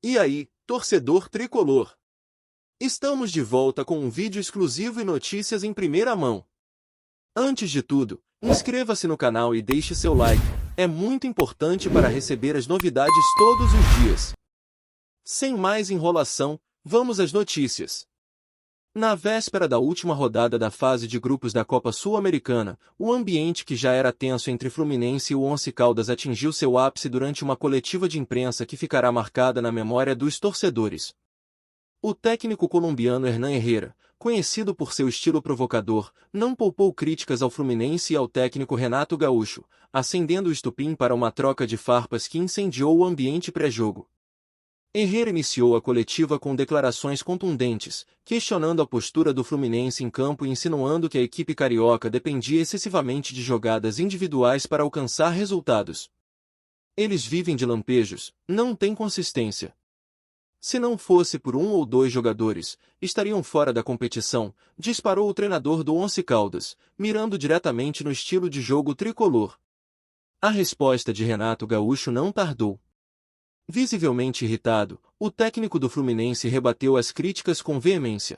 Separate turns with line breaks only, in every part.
E aí, torcedor tricolor? Estamos de volta com um vídeo exclusivo e notícias em primeira mão. Antes de tudo, inscreva-se no canal e deixe seu like, é muito importante para receber as novidades todos os dias. Sem mais enrolação, vamos às notícias. Na véspera da última rodada da fase de grupos da Copa Sul-Americana, o ambiente que já era tenso entre Fluminense e o Once Caldas atingiu seu ápice durante uma coletiva de imprensa que ficará marcada na memória dos torcedores. O técnico colombiano Hernán Herrera, conhecido por seu estilo provocador, não poupou críticas ao Fluminense e ao técnico Renato Gaúcho, acendendo o estupim para uma troca de farpas que incendiou o ambiente pré-jogo. Herrera iniciou a coletiva com declarações contundentes, questionando a postura do Fluminense em campo e insinuando que a equipe carioca dependia excessivamente de jogadas individuais para alcançar resultados. Eles vivem de lampejos, não têm consistência. Se não fosse por um ou dois jogadores, estariam fora da competição, disparou o treinador do Once Caldas, mirando diretamente no estilo de jogo tricolor. A resposta de Renato Gaúcho não tardou. Visivelmente irritado, o técnico do Fluminense rebateu as críticas com veemência.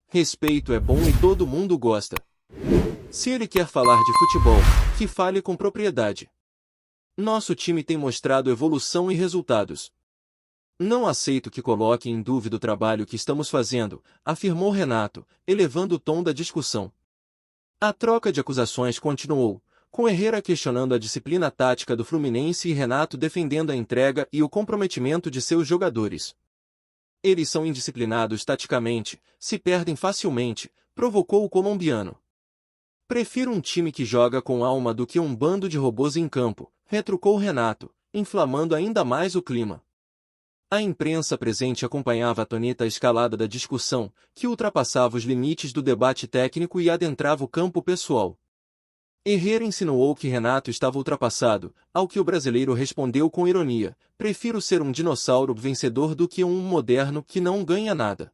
Respeito é bom e todo mundo gosta. Se ele quer falar de futebol, que fale com propriedade. Nosso time tem mostrado evolução e resultados. Não aceito que coloque em dúvida o trabalho que estamos fazendo, afirmou Renato, elevando o tom da discussão. A troca de acusações continuou, com Herrera questionando a disciplina tática do Fluminense e Renato defendendo a entrega e o comprometimento de seus jogadores. Eles são indisciplinados taticamente, se perdem facilmente, provocou o colombiano. Prefiro um time que joga com alma do que um bando de robôs em campo, retrucou Renato, inflamando ainda mais o clima. A imprensa presente acompanhava atônita a escalada da discussão, que ultrapassava os limites do debate técnico e adentrava o campo pessoal. Herrera insinuou que Renato estava ultrapassado, ao que o brasileiro respondeu com ironia: prefiro ser um dinossauro vencedor do que um moderno que não ganha nada.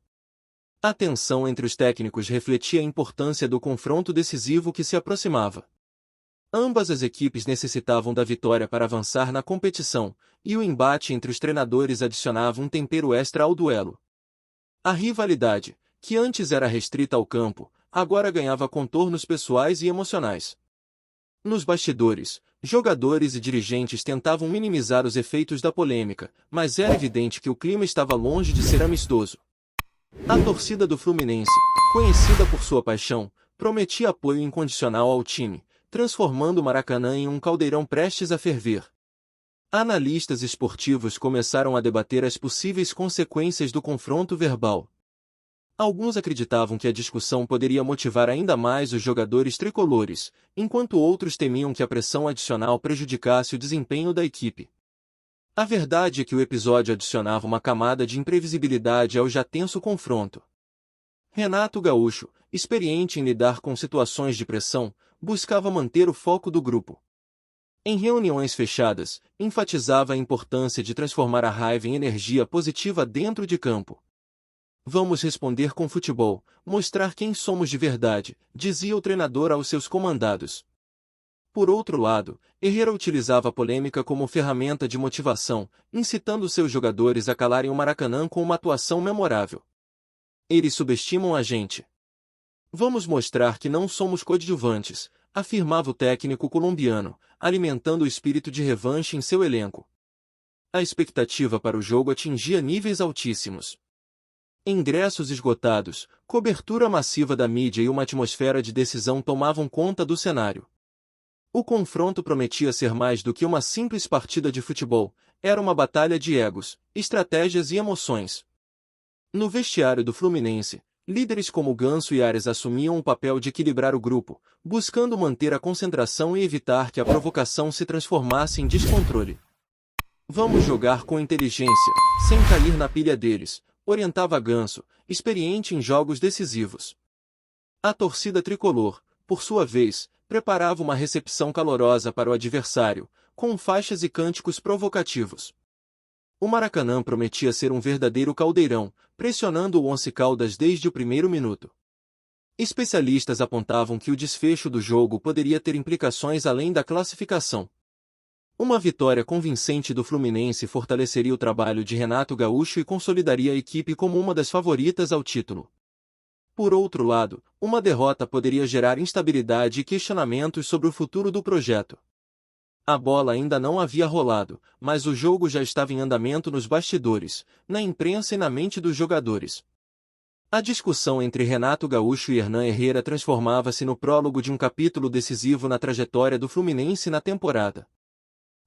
A tensão entre os técnicos refletia a importância do confronto decisivo que se aproximava. Ambas as equipes necessitavam da vitória para avançar na competição, e o embate entre os treinadores adicionava um tempero extra ao duelo. A rivalidade, que antes era restrita ao campo, agora ganhava contornos pessoais e emocionais. Nos bastidores, jogadores e dirigentes tentavam minimizar os efeitos da polêmica, mas era evidente que o clima estava longe de ser amistoso. A torcida do Fluminense, conhecida por sua paixão, prometia apoio incondicional ao time, transformando o Maracanã em um caldeirão prestes a ferver. Analistas esportivos começaram a debater as possíveis consequências do confronto verbal. Alguns acreditavam que a discussão poderia motivar ainda mais os jogadores tricolores, enquanto outros temiam que a pressão adicional prejudicasse o desempenho da equipe. A verdade é que o episódio adicionava uma camada de imprevisibilidade ao já tenso confronto. Renato Gaúcho, experiente em lidar com situações de pressão, buscava manter o foco do grupo. Em reuniões fechadas, enfatizava a importância de transformar a raiva em energia positiva dentro de campo. Vamos responder com futebol, mostrar quem somos de verdade, dizia o treinador aos seus comandados. Por outro lado, Herrera utilizava a polêmica como ferramenta de motivação, incitando seus jogadores a calarem o Maracanã com uma atuação memorável. Eles subestimam a gente. Vamos mostrar que não somos coadjuvantes, afirmava o técnico colombiano, alimentando o espírito de revanche em seu elenco. A expectativa para o jogo atingia níveis altíssimos. Ingressos esgotados, cobertura massiva da mídia e uma atmosfera de decisão tomavam conta do cenário. O confronto prometia ser mais do que uma simples partida de futebol, era uma batalha de egos, estratégias e emoções. No vestiário do Fluminense, líderes como Ganso e Ares assumiam o papel de equilibrar o grupo, buscando manter a concentração e evitar que a provocação se transformasse em descontrole. Vamos jogar com inteligência, sem cair na pilha deles, orientava Ganso, experiente em jogos decisivos. A torcida tricolor, por sua vez, preparava uma recepção calorosa para o adversário, com faixas e cânticos provocativos. O Maracanã prometia ser um verdadeiro caldeirão, pressionando o Once Caldas desde o primeiro minuto. Especialistas apontavam que o desfecho do jogo poderia ter implicações além da classificação. Uma vitória convincente do Fluminense fortaleceria o trabalho de Renato Gaúcho e consolidaria a equipe como uma das favoritas ao título. Por outro lado, uma derrota poderia gerar instabilidade e questionamentos sobre o futuro do projeto. A bola ainda não havia rolado, mas o jogo já estava em andamento nos bastidores, na imprensa e na mente dos jogadores. A discussão entre Renato Gaúcho e Hernan Herrera transformava-se no prólogo de um capítulo decisivo na trajetória do Fluminense na temporada.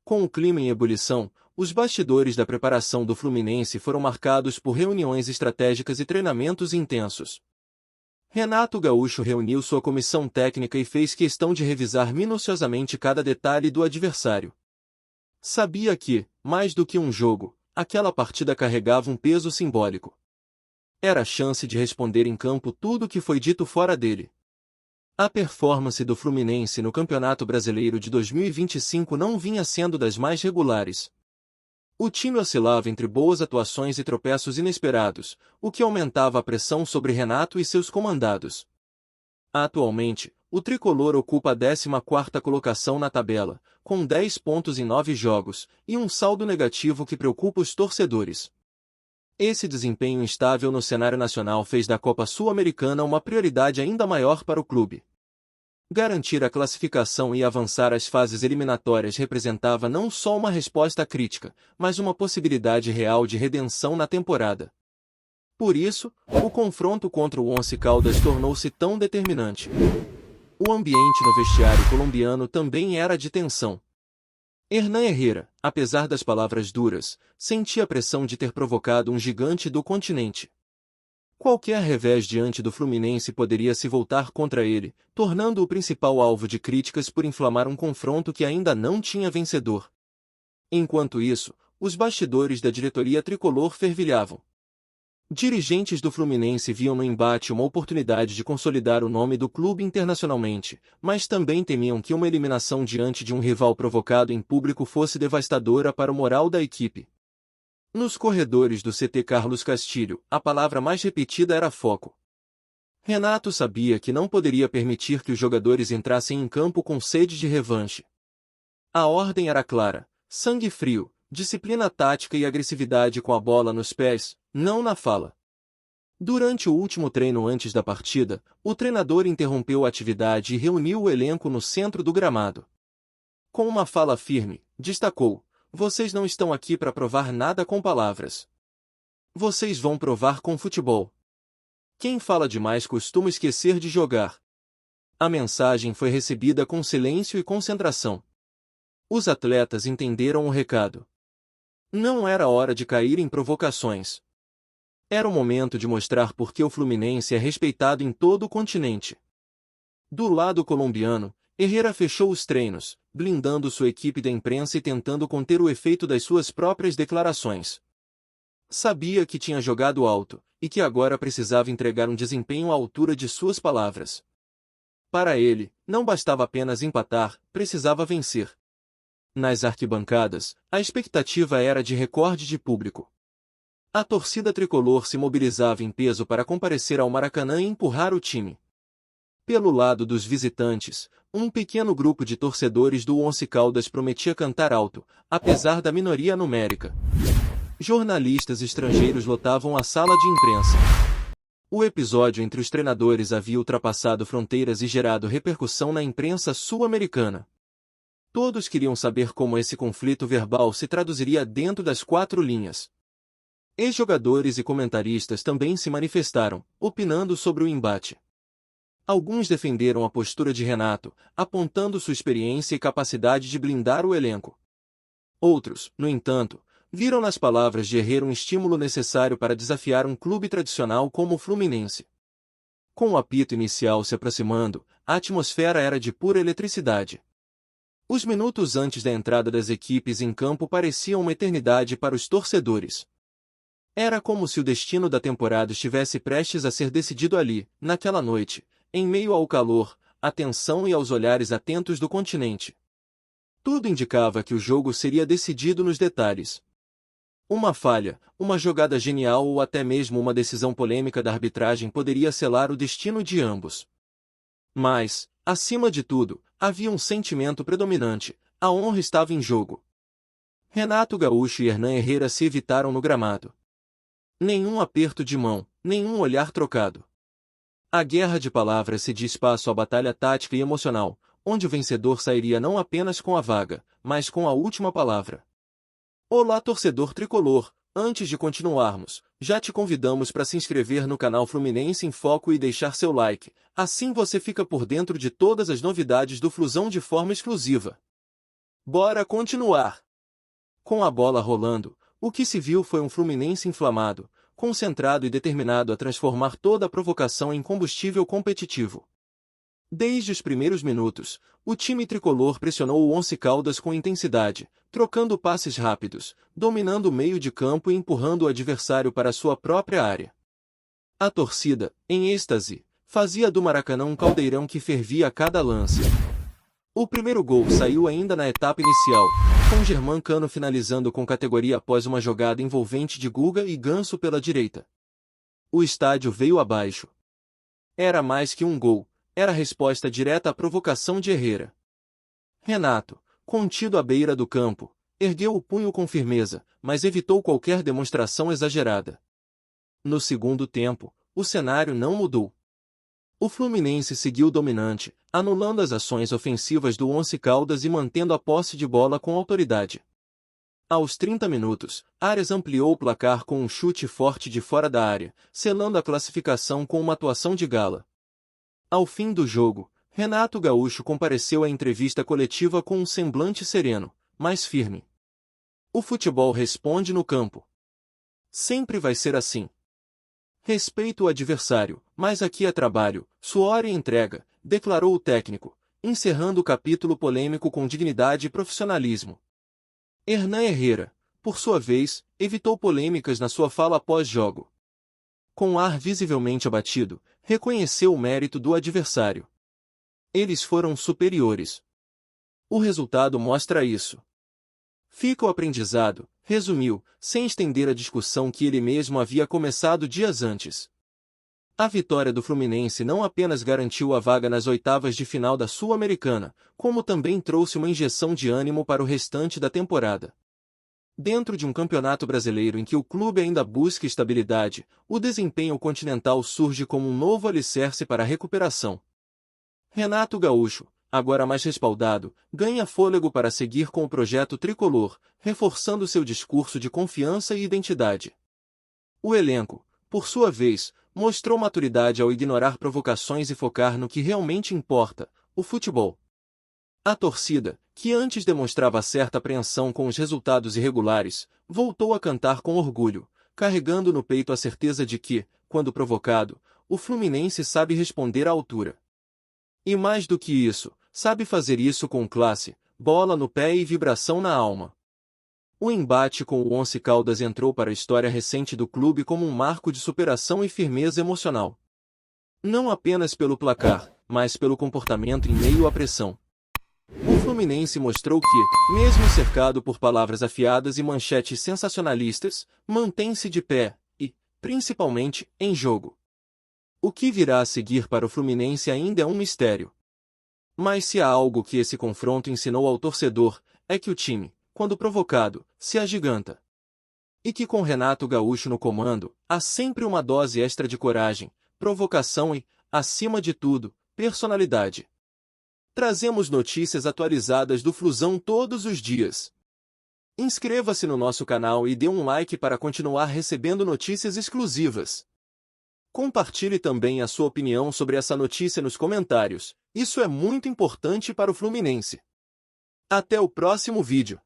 Com o clima em ebulição, os bastidores da preparação do Fluminense foram marcados por reuniões estratégicas e treinamentos intensos. Renato Gaúcho reuniu sua comissão técnica e fez questão de revisar minuciosamente cada detalhe do adversário. Sabia que, mais do que um jogo, aquela partida carregava um peso simbólico. Era a chance de responder em campo tudo o que foi dito fora dele. A performance do Fluminense no Campeonato Brasileiro de 2025 não vinha sendo das mais regulares. O time oscilava entre boas atuações e tropeços inesperados, o que aumentava a pressão sobre Renato e seus comandados. Atualmente, o tricolor ocupa a 14ª colocação na tabela, com 10 pontos em 9 jogos, e um saldo negativo que preocupa os torcedores. Esse desempenho instável no cenário nacional fez da Copa Sul-Americana uma prioridade ainda maior para o clube. Garantir a classificação e avançar às fases eliminatórias representava não só uma resposta crítica, mas uma possibilidade real de redenção na temporada. Por isso, o confronto contra o Once Caldas tornou-se tão determinante. O ambiente no vestiário colombiano também era de tensão. Hernan Herrera, apesar das palavras duras, sentia a pressão de ter provocado um gigante do continente. Qualquer revés diante do Fluminense poderia se voltar contra ele, tornando-o principal alvo de críticas por inflamar um confronto que ainda não tinha vencedor. Enquanto isso, os bastidores da diretoria tricolor fervilhavam. Dirigentes do Fluminense viam no embate uma oportunidade de consolidar o nome do clube internacionalmente, mas também temiam que uma eliminação diante de um rival provocado em público fosse devastadora para o moral da equipe. Nos corredores do CT Carlos Castilho, a palavra mais repetida era foco. Renato sabia que não poderia permitir que os jogadores entrassem em campo com sede de revanche. A ordem era clara: sangue frio, disciplina tática e agressividade com a bola nos pés, não na fala. Durante o último treino antes da partida, o treinador interrompeu a atividade e reuniu o elenco no centro do gramado. Com uma fala firme, destacou: vocês não estão aqui para provar nada com palavras. Vocês vão provar com futebol. Quem fala demais costuma esquecer de jogar. A mensagem foi recebida com silêncio e concentração. Os atletas entenderam o recado. Não era hora de cair em provocações. Era o momento de mostrar por que o Fluminense é respeitado em todo o continente. Do lado colombiano, Herrera fechou os treinos, blindando sua equipe da imprensa e tentando conter o efeito das suas próprias declarações. Sabia que tinha jogado alto, e que agora precisava entregar um desempenho à altura de suas palavras. Para ele, não bastava apenas empatar, precisava vencer. Nas arquibancadas, a expectativa era de recorde de público. A torcida tricolor se mobilizava em peso para comparecer ao Maracanã e empurrar o time. Pelo lado dos visitantes, um pequeno grupo de torcedores do Once Caldas prometia cantar alto, apesar da minoria numérica. Jornalistas estrangeiros lotavam a sala de imprensa. O episódio entre os treinadores havia ultrapassado fronteiras e gerado repercussão na imprensa sul-americana. Todos queriam saber como esse conflito verbal se traduziria dentro das 4 linhas. Ex-jogadores e comentaristas também se manifestaram, opinando sobre o embate. Alguns defenderam a postura de Renato, apontando sua experiência e capacidade de blindar o elenco. Outros, no entanto, viram nas palavras de Herrera um estímulo necessário para desafiar um clube tradicional como o Fluminense. Com o apito inicial se aproximando, a atmosfera era de pura eletricidade. Os minutos antes da entrada das equipes em campo pareciam uma eternidade para os torcedores. Era como se o destino da temporada estivesse prestes a ser decidido ali, naquela noite, em meio ao calor, à tensão e aos olhares atentos do continente. Tudo indicava que o jogo seria decidido nos detalhes. Uma falha, uma jogada genial ou até mesmo uma decisão polêmica da arbitragem poderia selar o destino de ambos. Mas, acima de tudo, havia um sentimento predominante: A honra estava em jogo. Renato Gaúcho e Hernan Herrera se evitaram no gramado. Nenhum aperto de mão, nenhum olhar trocado. A guerra de palavras cedia espaço à batalha tática e emocional, onde o vencedor sairia não apenas com a vaga, mas com a última palavra. Olá, torcedor tricolor! Antes de continuarmos, já te convidamos para se inscrever no canal Fluminense em Foco e deixar seu like, assim você fica por dentro de todas as novidades do Flusão de forma exclusiva. Bora continuar! Com a bola rolando, o que se viu foi um Fluminense inflamado, concentrado e determinado a transformar toda a provocação em combustível competitivo. Desde os primeiros minutos, o time tricolor pressionou o Once Caldas com intensidade, trocando passes rápidos, dominando o meio de campo e empurrando o adversário para sua própria área. A torcida, em êxtase, fazia do Maracanã um caldeirão que fervia a cada lance. O primeiro gol saiu ainda na etapa inicial, com Germán finalizando com categoria após uma jogada envolvente de Guga e Ganso pela direita. O estádio veio abaixo. Era mais que um gol, era a resposta direta à provocação de Herrera. Renato, contido à beira do campo, ergueu o punho com firmeza, mas evitou qualquer demonstração exagerada. No segundo tempo, o cenário não mudou. O Fluminense seguiu dominante, anulando as ações ofensivas do Once Caldas e mantendo a posse de bola com autoridade. Aos 30 minutos, Arias ampliou o placar com um chute forte de fora da área, selando a classificação com uma atuação de gala. Ao fim do jogo, Renato Gaúcho compareceu à entrevista coletiva com um semblante sereno, mas firme. O futebol responde no campo. Sempre vai ser assim. Respeito o adversário, mas aqui é trabalho, suor e entrega, declarou o técnico, encerrando o capítulo polêmico com dignidade e profissionalismo. Hernan Herrera, por sua vez, evitou polêmicas na sua fala após-jogo. Com um ar visivelmente abatido, reconheceu o mérito do adversário. Eles foram superiores. O resultado mostra isso. Fica o aprendizado, resumiu, sem estender a discussão que ele mesmo havia começado dias antes. A vitória do Fluminense não apenas garantiu a vaga nas oitavas de final da Sul-Americana, como também trouxe uma injeção de ânimo para o restante da temporada. Dentro de um campeonato brasileiro em que o clube ainda busca estabilidade, o desempenho continental surge como um novo alicerce para a recuperação. Renato Gaúcho, agora mais respaldado, ganha fôlego para seguir com o projeto tricolor, reforçando seu discurso de confiança e identidade. O elenco, por sua vez, mostrou maturidade ao ignorar provocações e focar no que realmente importa, o futebol. A torcida, que antes demonstrava certa apreensão com os resultados irregulares, voltou a cantar com orgulho, carregando no peito a certeza de que, quando provocado, o Fluminense sabe responder à altura. E mais do que isso, sabe fazer isso com classe, bola no pé e vibração na alma. O embate com o Once Caldas entrou para a história recente do clube como um marco de superação e firmeza emocional. Não apenas pelo placar, mas pelo comportamento em meio à pressão. O Fluminense mostrou que, mesmo cercado por palavras afiadas e manchetes sensacionalistas, mantém-se de pé e, principalmente, em jogo. O que virá a seguir para o Fluminense ainda é um mistério. Mas se há algo que esse confronto ensinou ao torcedor, é que o time, quando provocado, se agiganta. E que com Renato Gaúcho no comando, há sempre uma dose extra de coragem, provocação e, acima de tudo, personalidade. Trazemos notícias atualizadas do Flusão todos os dias. Inscreva-se no nosso canal e dê um like para continuar recebendo notícias exclusivas. Compartilhe também a sua opinião sobre essa notícia nos comentários, isso é muito importante para o Fluminense. Até o próximo vídeo.